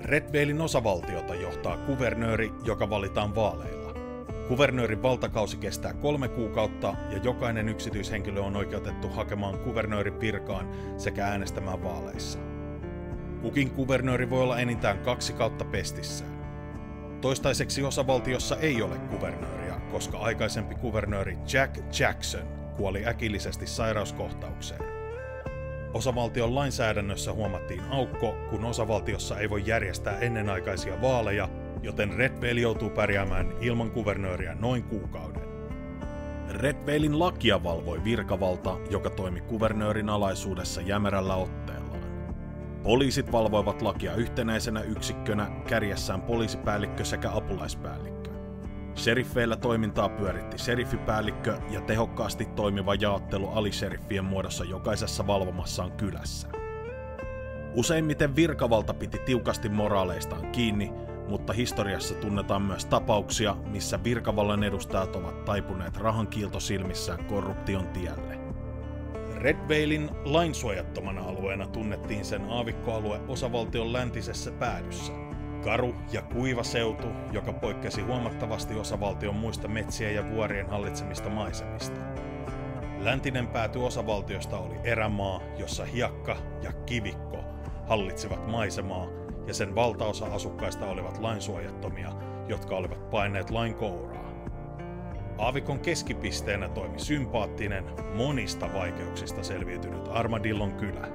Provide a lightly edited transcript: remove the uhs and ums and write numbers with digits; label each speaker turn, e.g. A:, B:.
A: Red Valeyn osavaltiota johtaa kuvernööri, joka valitaan vaaleilla. Kuvernöörin valtakausi kestää 3 kuukautta ja jokainen yksityishenkilö on oikeutettu hakemaan kuvernöörin virkaan sekä äänestämään vaaleissa. Kukin kuvernööri voi olla enintään 2 kautta pestissään. Toistaiseksi osavaltiossa ei ole kuvernööriä, koska aikaisempi kuvernööri Jack Jackson kuoli äkillisesti sairauskohtaukseen. Osavaltion lainsäädännössä huomattiin aukko, kun osavaltiossa ei voi järjestää ennenaikaisia vaaleja, joten Red Vale joutuu pärjäämään ilman kuvernööriä noin kuukauden. Red Valeyn lakia valvoi virkavalta, joka toimi kuvernöörin alaisuudessa jämerällä otteellaan. Poliisit valvoivat lakia yhtenäisenä yksikkönä, kärjessään poliisipäällikkö sekä apulaispäällikkö. Sheriffeillä toimintaa pyöritti sheriffipäällikkö ja tehokkaasti toimiva jaottelu alisheriffien muodossa jokaisessa valvomassaan kylässä. Useimmiten virkavalta piti tiukasti moraaleistaan kiinni, mutta historiassa tunnetaan myös tapauksia, missä virkavallan edustajat ovat taipuneet rahankiilto silmissään korruption tielle. Red Valeyn lainsuojattomana alueena tunnettiin sen aavikkoalue osavaltion läntisessä päädyssä. Karu ja kuiva seutu, joka poikkesi huomattavasti osavaltion muista metsien ja vuorien hallitsemista maisemista. Läntinen pääty osavaltiosta oli erämaa, jossa hiekka ja kivikko hallitsivat maisemaa, ja sen valtaosa asukkaista olivat lainsuojattomia, jotka olivat paineet lain kouraa. Aavikon keskipisteenä toimi sympaattinen, monista vaikeuksista selviytynyt Armadillon kylä.